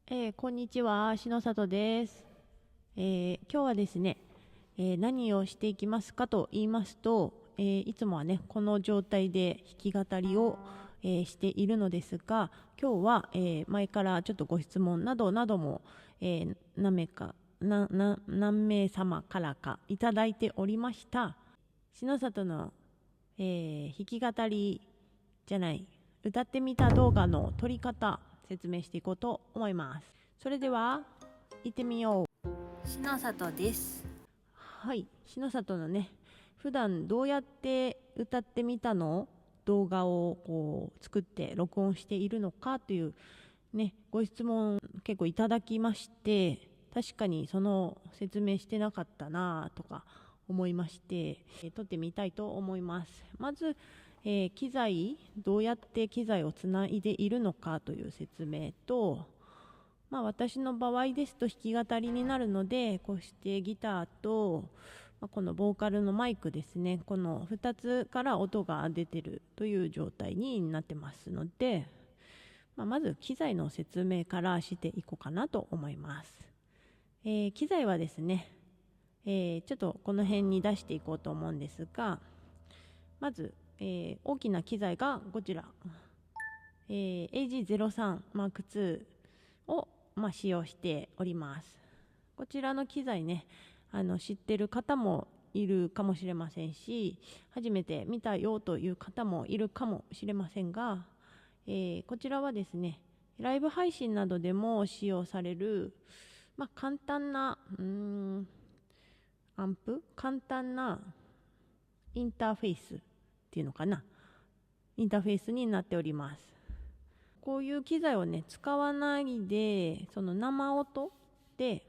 こんにちは、篠里です。今日はですね、何をしていきますかと言いますと、いつもはね、この状態で弾き語りを、しているのですが、今日は、前からちょっとご質問などなども、何名様からかいただいておりました。篠里の、弾き語りじゃない、歌ってみた動画の撮り方、説明していこうと思います。それでは行ってみよう。篠里です。はい、篠里のね、普段どうやって歌ってみたの動画をこう作って録音しているのかというね、ご質問結構いただきまして、確かにその説明してなかったなとか思いまして、撮ってみたいと思います。まず、機材、どうやって機材をつないでいるのかという説明と、私の場合ですと弾き語りになるので、こうしてギターと、このボーカルのマイクですね、この2つから音が出てるという状態になってますので、まず機材の説明からしていこうかなと思います。機材はですね、ちょっとこの辺に出していこうと思うんですが、まず、大きな機材がこちら、AG03 M2 を、使用しております。こちらの機材ね、知ってる方もいるかもしれませんし、初めて見たよという方もいるかもしれませんが、こちらはですね、ライブ配信などでも使用される、簡単な簡単なインターフェースっていうのかな、インターフェースになっております。こういう機材をね使わないで、その生音で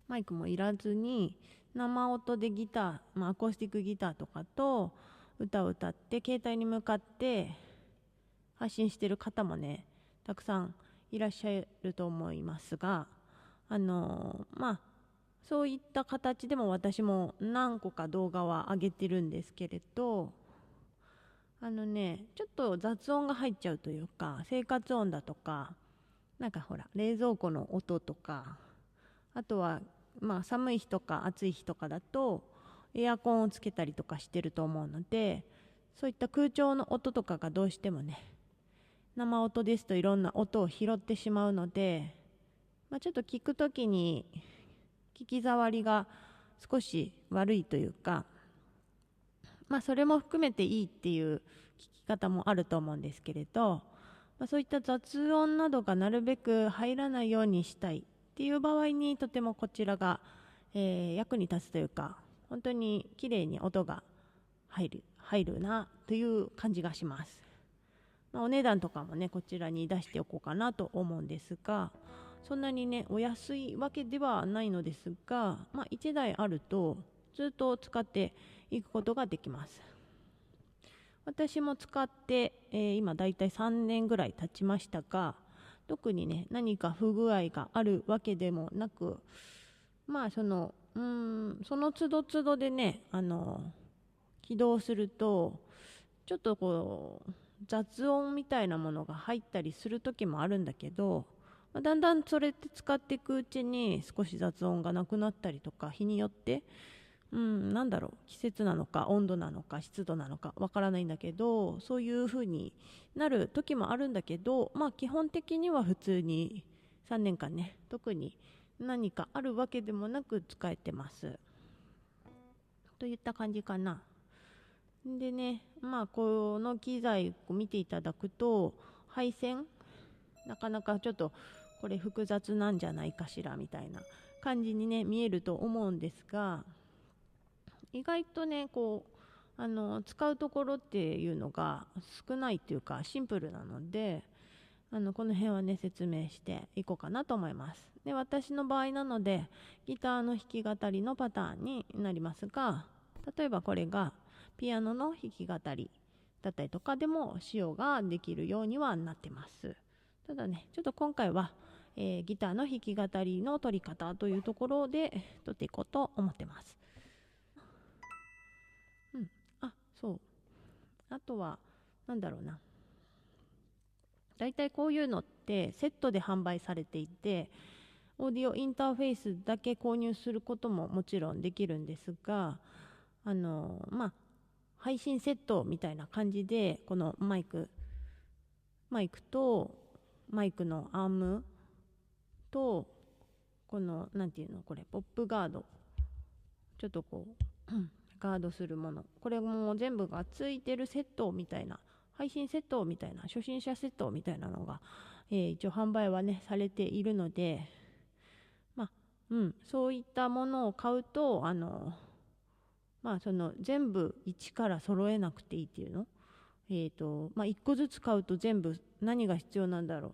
マイクもいらずに生音でギター、アコースティックギターとかと歌を歌って携帯に向かって発信してる方もねたくさんいらっしゃると思いますが、そういった形でも私も何個か動画は上げてるんですけれど、ちょっと雑音が入っちゃうというか、生活音だとか、なんかほら冷蔵庫の音とか、あとは寒い日とか暑い日とかだとエアコンをつけたりとかしてると思うので、そういった空調の音とかがどうしてもね、生音ですといろんな音を拾ってしまうので、ちょっと聞くときに聞き障りが少し悪いというか、それも含めていいっていう聞き方もあると思うんですけれど、そういった雑音などがなるべく入らないようにしたいっていう場合にとてもこちらが、役に立つというか、本当に綺麗に音が入るなという感じがします。お値段とかもねこちらに出しておこうかなと思うんですが、そんなにねお安いわけではないのですが、1台あるとずっと使っていくことができます。私も使って、今だいたい3年ぐらい経ちましたが、特にね何か不具合があるわけでもなく、その都度都度でね起動するとちょっとこう雑音みたいなものが入ったりする時もあるんだけど、だんだんそれって使っていくうちに少し雑音がなくなったりとか、日によって季節なのか温度なのか湿度なのかわからないんだけど、そういう風になる時もあるんだけど、基本的には普通に3年間ね特に何かあるわけでもなく使えてますといった感じかな。でね、この機材を見ていただくと、配線なかなかちょっとこれ複雑なんじゃないかしらみたいな感じにね見えると思うんですが、意外とね使うところっていうのが少ないっていうかシンプルなので、この辺はね説明していこうかなと思います。で、私の場合なのでギターの弾き語りのパターンになりますが、例えばこれがピアノの弾き語りだったりとかでも使用ができるようにはなってます。ただねちょっと今回は、ギターの弾き語りの取り方というところで取っていこうと思ってます。そう。あとは、だいたいこういうのってセットで販売されていて、オーディオインターフェースだけ購入することももちろんできるんですが、配信セットみたいな感じで、このマイクとマイクのアームと、このなんていうのこれ、ポップガード、ちょっとこうガードするもの、これも全部がついてるセットみたいな、配信セットみたいな、初心者セットみたいなのが、一応販売はねされているので、そういったものを買うとその全部一から揃えなくていいっていうの、1個ずつ買うと全部何が必要なんだろうっ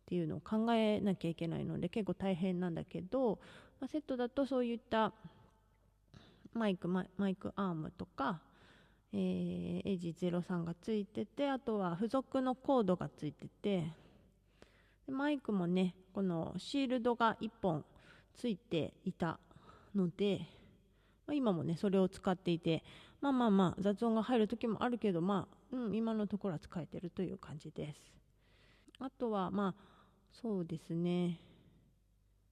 ていうのを考えなきゃいけないので結構大変なんだけど、セットだとそういったマイクアームとか、エイジ03がついてて、あとは付属のコードがついてて、マイクもねこのシールドが1本ついていたので、今もねそれを使っていて、雑音が入る時もあるけど、今のところは使えてるという感じです。あとはそうですね、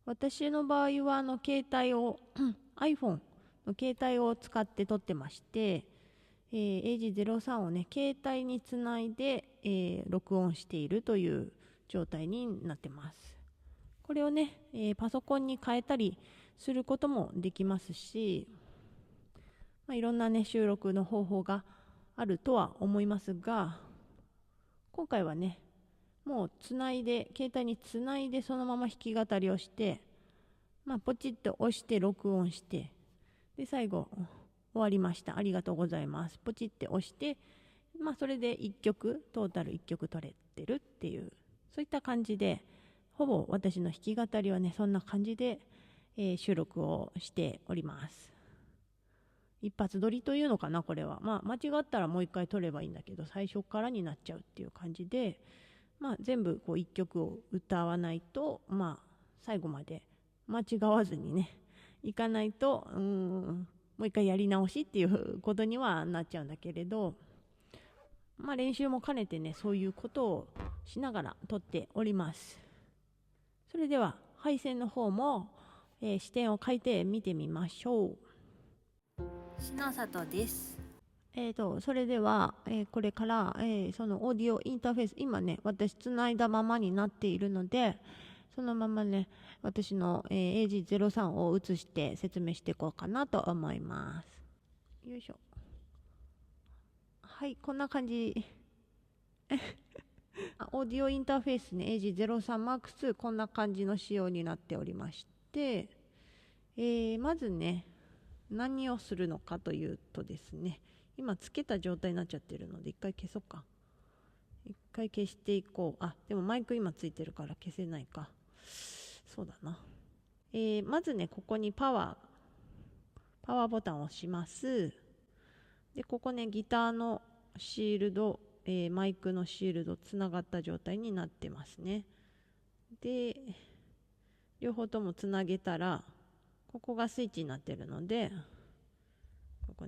私の場合は携帯をiPhone の携帯を使って撮ってまして、AG03 をね携帯につないで、録音しているという状態になってます。これをね、パソコンに変えたりすることもできますし、いろんなね収録の方法があるとは思いますが、今回はねもう携帯につないでそのまま弾き語りをして、ポチッと押して録音して、で最後終わりました、ありがとうございます、ポチって押して、それで1曲トータル1曲取れてるっていう、そういった感じで、ほぼ私の弾き語りはねそんな感じで、収録をしております。一発撮りというのかな、これは。間違ったらもう一回撮ればいいんだけど、最初からになっちゃうっていう感じで、全部こう1曲を歌わないと、最後まで間違わずにねいかないと、もう一回やり直しっていうことにはなっちゃうんだけれど、練習も兼ねてねそういうことをしながら撮っております。それでは配線の方も、視点を変えて見てみましょう。篠里です。それでは、これから、そのオーディオインターフェース、今ね私つないだままになっているので、そのままね私の、AG03 を映して説明していこうかなと思います。よいしょ。はい、こんな感じオーディオインターフェースね AG03M2 こんな感じの仕様になっておりまして、まずね何をするのかというとですね、今つけた状態になっちゃってるので一回消そうか。一回消していこう。でもマイク今ついてるから消せないか。そうだな。まずねここにパワーボタンを押します。でここねギターのシールド、マイクのシールドつながった状態になってますね。で両方ともつなげたらここがスイッチになってるので、ここ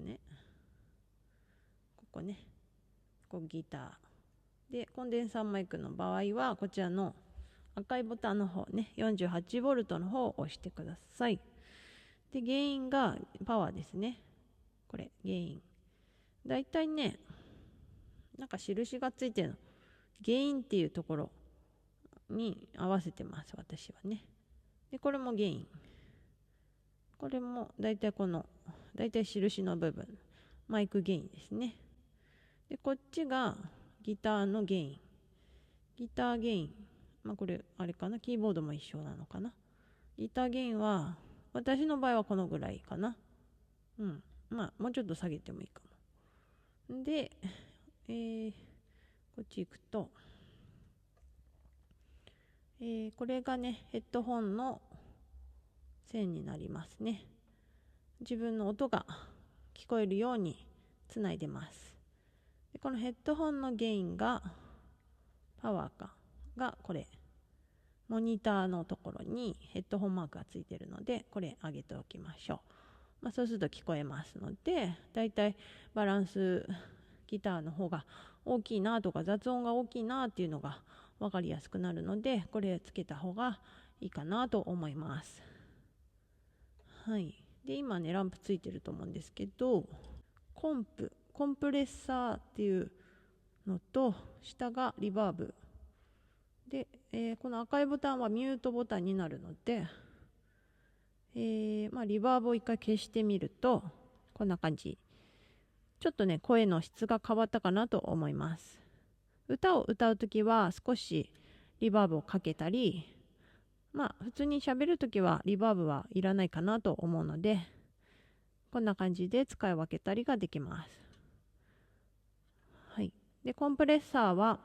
ギターで、コンデンサーマイクの場合はこちらの赤いボタンの方ね 48V の方を押してください。でゲインがパワーですね。これゲインだいたいねなんか印がついてるの、ゲインっていうところに合わせてます私はね。でこれもゲイン、これもだいたい印の部分マイクゲインですね。でこっちがギターのゲイン、ギターゲイン、これあれかな、キーボードも一緒なのかな。ギターゲインは私の場合はこのぐらいかな。もうちょっと下げてもいいかも。で、こっち行くと、これがねヘッドホンの線になりますね。自分の音が聞こえるようにつないでます。でこのヘッドホンのゲインがパワーがこれモニターのところにヘッドホンマークがついているので、これ上げておきましょう。そうすると聞こえますので、だいたいバランスギターの方が大きいなとか雑音が大きいなっていうのが分かりやすくなるので、これつけた方がいいかなと思います。はい。で、今ね、ランプついてると思うんですけど、コンプレッサーっていうのと、下がリバーブ。で、この赤いボタンはミュートボタンになるので、リバーブを一回消してみると、こんな感じ。ちょっとね、声の質が変わったかなと思います。歌を歌うときは少しリバーブをかけたり、普通に喋るときはリバーブはいらないかなと思うので、こんな感じで使い分けたりができます。はい。で、コンプレッサーは、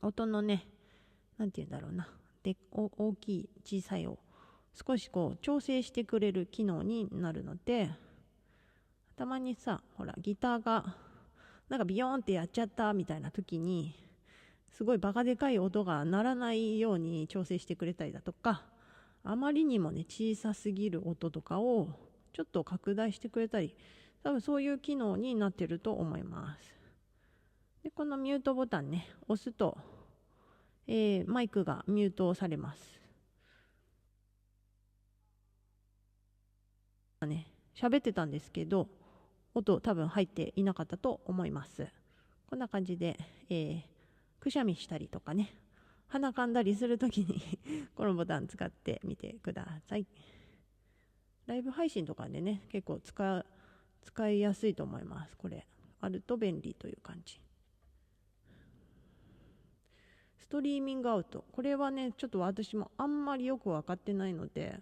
音のね、なんて言うんだろうな。で、大きい、小さいを少しこう調整してくれる機能になるので、たまにさ、ほら、ギターがなんかビヨーンってやっちゃったみたいな時に、すごいバカでかい音が鳴らないように調整してくれたりだとか、あまりにもね、小さすぎる音とかをちょっと拡大してくれたり、多分そういう機能になってると思います。で、このミュートボタンね、押すと、マイクがミュートされます。喋ってたんですけど、音多分入っていなかったと思います。こんな感じで、くしゃみしたりとかね、鼻かんだりするときにこのボタン使ってみてください。ライブ配信とかでね、結構使いやすいと思います。これあると便利という感じ。ストリーミングアウト、これはね、ちょっと私もあんまりよく分かってないので、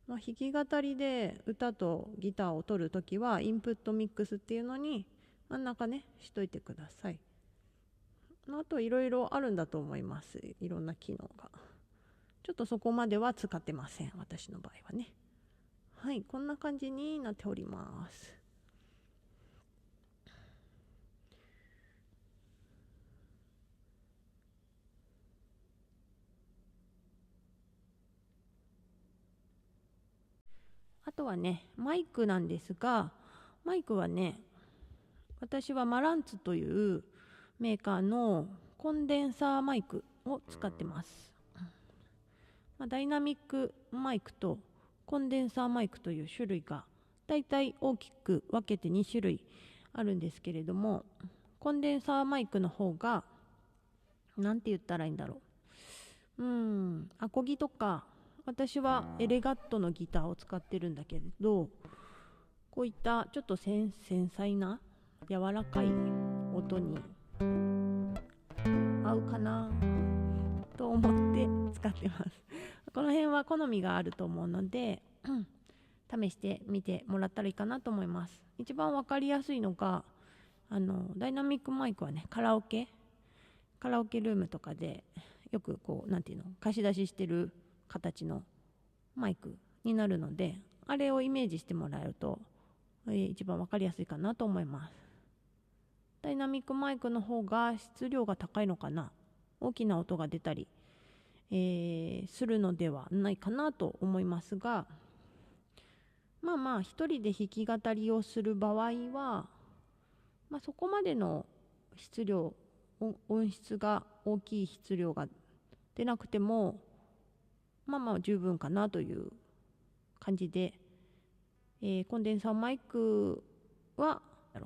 弾き語りで歌とギターを取るときはインプットミックスっていうのに真ん中ね、しといてください。あといろいろあるんだと思います。いろんな機能が。ちょっとそこまでは使ってません。私の場合はね。はい、こんな感じになっております。あとはね、マイクなんですが、マイクはね、私はマランツというメーカーのコンデンサーマイクを使ってます。ダイナミックマイクとコンデンサーマイクという種類がだいたい大きく分けて2種類あるんですけれども、コンデンサーマイクの方がなんて言ったらいいんだろう、アコギとか、私はエレガットのギターを使ってるんだけれど、こういったちょっと繊細な柔らかい音に合うかなと思って使ってます。この辺は好みがあると思うので、試してみてもらったらいいかなと思います。一番わかりやすいのが、ダイナミックマイクはね、カラオケルームとかでよくこう、なんていうの、貸し出ししてる形のマイクになるので、あれをイメージしてもらえると、一番わかりやすいかなと思います。ダイナミックマイクの方が質量が高いのかな、大きな音が出たり、するのではないかなと思いますが、一人で弾き語りをする場合は、そこまでの質量、音質が大きい質量が出なくても十分かなという感じで、コンデンサーマイクは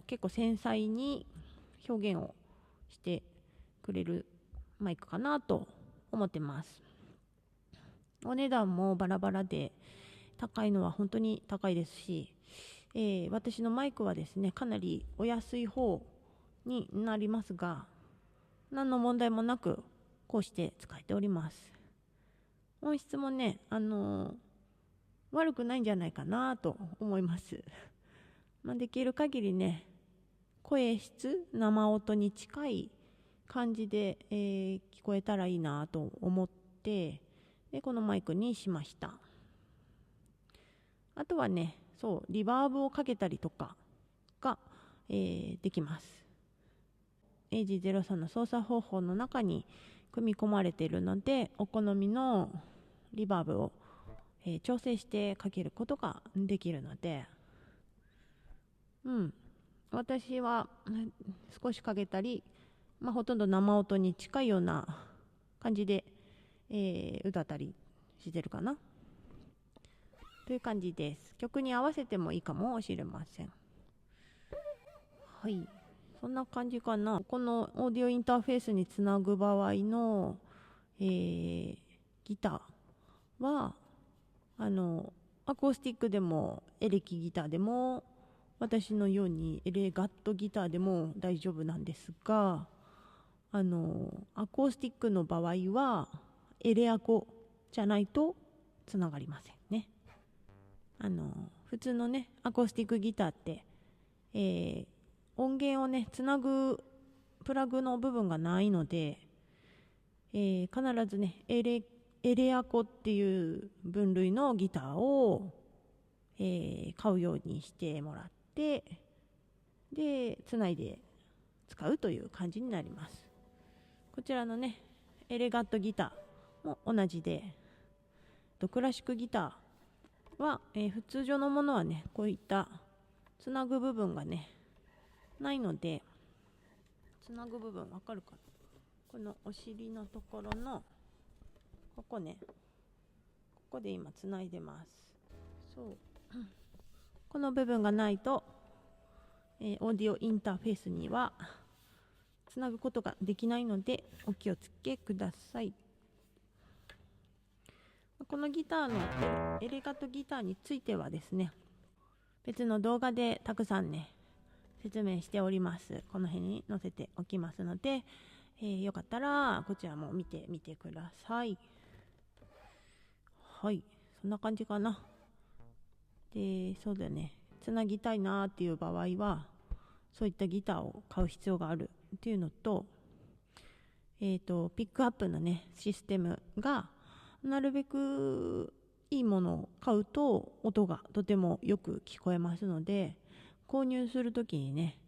結構繊細に表現をしてくれるマイクかなと思ってます。お値段もバラバラで、高いのは本当に高いですし、私のマイクはですね、かなりお安い方になりますが、何の問題もなくこうして使えております。音質もね、悪くないんじゃないかなと思います。できる限りね、声質、生音に近い感じで、聞こえたらいいなと思って、でこのマイクにしました。あとはね、リバーブをかけたりとかが、できます。AG03 の操作方法の中に組み込まれているので、お好みのリバーブを、調整してかけることができるので、私は少しかけたりほとんど生音に近いような感じで、歌ったりしてるかなという感じです。曲に合わせてもいいかもしれません。はい、そんな感じかな。このオーディオインターフェースにつなぐ場合の、ギターはアコースティックでもエレキギターでも私のようにエレガットギターでも大丈夫なんですが、アコースティックの場合はエレアコじゃないとつながりませんね。普通のねアコースティックギターって、音源をねつなぐプラグの部分がないので、必ずねエレアコっていう分類のギターを、買うようにしてもらって、でつないで使うという感じになります。こちらのねエレガットギターも同じで、クラシックギターは、普通常のものはねこういったつなぐ部分がねないので、つなぐ部分わかるかな、このお尻のところのここね、ここで今つないでます。そうこの部分がないと、オーディオインターフェースにはつなぐことができないのでお気をつけください。このギターのエレガットギターについてはですね、別の動画でたくさんね説明しております。この辺に載せておきますので、よかったらこちらも見てみてください。はい、そんな感じかな。で、そうだね、つなぎたいなっていう場合はそういったギターを買う必要があるっていうのと、ピックアップのねシステムがなるべくいいものを買うと音がとてもよく聞こえますので、購入するときにね、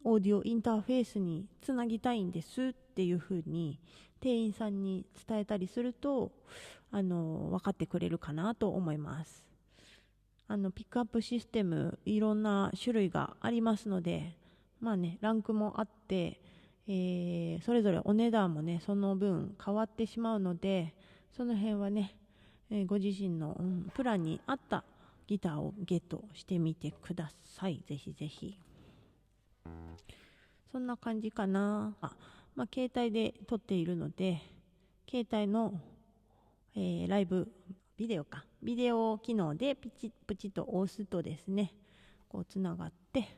オーディオインターフェースにつなぎたいんですっていうふうに店員さんに伝えたりすると分かってくれるかなと思います。ピックアップシステムいろんな種類がありますので、ランクもあって、それぞれお値段もねその分変わってしまうので、その辺はね、ご自身の、プランに合ったギターをゲットしてみてください。ぜひぜひ。そんな感じかな。携帯で撮っているので、携帯の、ライブビデオ機能でプチと押すとですね、こうつながって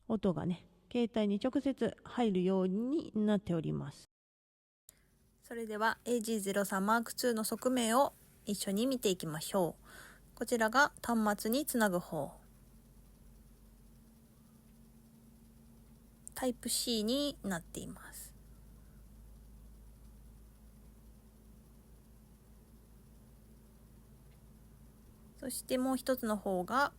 音がね携帯に直接入るようになっております。それでは AG03M2 の側面を一緒に見ていきましょう。こちらが端末につなぐ方、タイプ C になっています。そしてもう一つの方が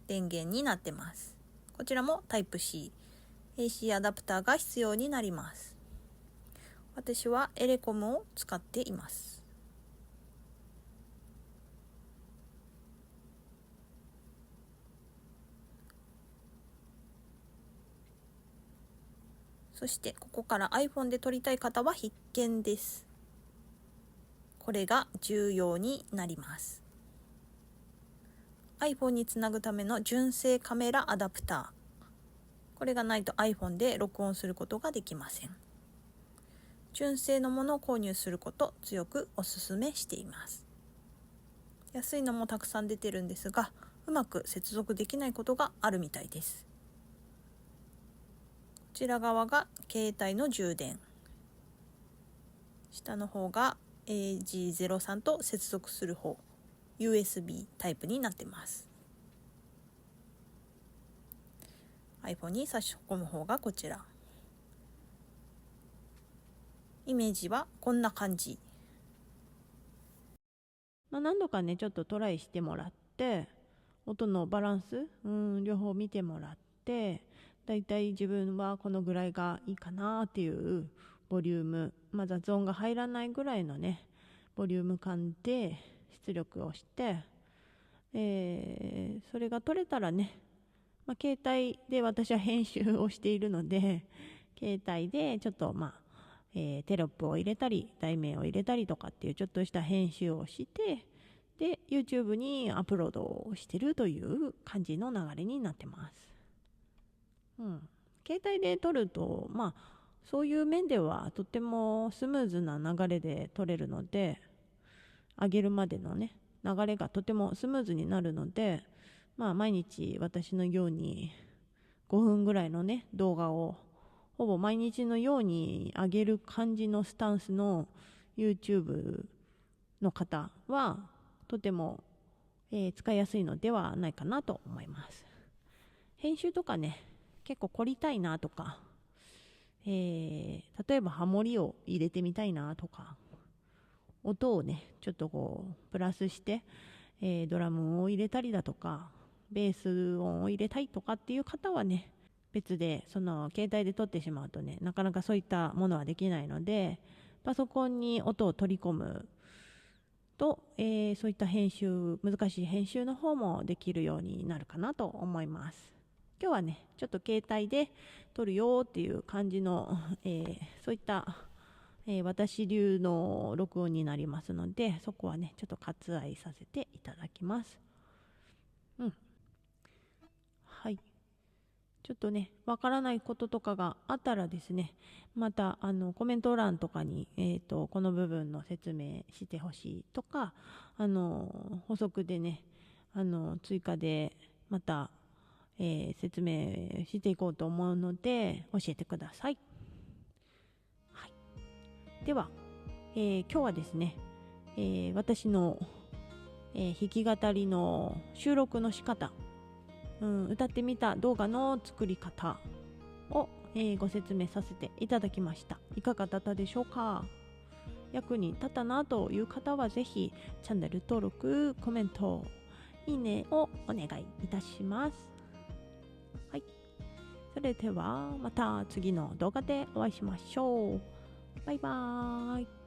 電源になってます。こちらもタイプ C、 AC アダプターが必要になります。私はエレコムを使っています。そしてここから iPhone で撮りたい方は必見です。これが重要になります。iPhone につなぐための純正カメラアダプター、これがないと iPhone で録音することができません。純正のものを購入すること強くお勧めしています。安いのもたくさん出てるんですが、うまく接続できないことがあるみたいです。こちら側が携帯の充電、下の方が AG03 と接続する方、 USB タイプになってます。 iPhone に差し込む方がこちら。イメージはこんな感じ。何度かねちょっとトライしてもらって、音のバランス、両方見てもらって、だいたい自分はこのぐらいがいいかなっていうボリューム、雑音が入らないぐらいのねボリューム感で出力をして、それが取れたらね、携帯で私は編集をしているので、携帯でちょっとテロップを入れたり題名を入れたりとかっていうちょっとした編集をして、で YouTube にアップロードをしてるという感じの流れになってます。携帯で撮るとそういう面ではとてもスムーズな流れで撮れるので、上げるまでのね流れがとてもスムーズになるので、毎日私のように5分ぐらいのね動画をほぼ毎日のように上げる感じのスタンスの YouTube の方はとても、使いやすいのではないかなと思います。編集とかね結構凝りたいなとか、例えばハモリを入れてみたいなとか、音をねちょっとプラスして、ドラムを入れたりだとかベース音を入れたいとかっていう方はね、別でその携帯で撮ってしまうとねなかなかそういったものはできないので、パソコンに音を取り込むと、そういった難しい編集の方もできるようになるかなと思います。今日はねちょっと携帯で撮るよっていう感じの、そういった、私流の録音になりますので、そこはねちょっと割愛させていただきます。はい、ちょっとねわからないこととかがあったらですね、またコメント欄とかに、この部分の説明してほしいとか、補足でね追加でまた、説明していこうと思うので教えてください。はい、では、今日はですね、私の、弾き語りの収録の仕方、歌ってみた動画の作り方を、ご説明させていただきました。いかがだったでしょうか。役に立ったなという方はぜひチャンネル登録、コメント、いいねをお願いいたします。はい、それではまた次の動画でお会いしましょう。バイバーイ。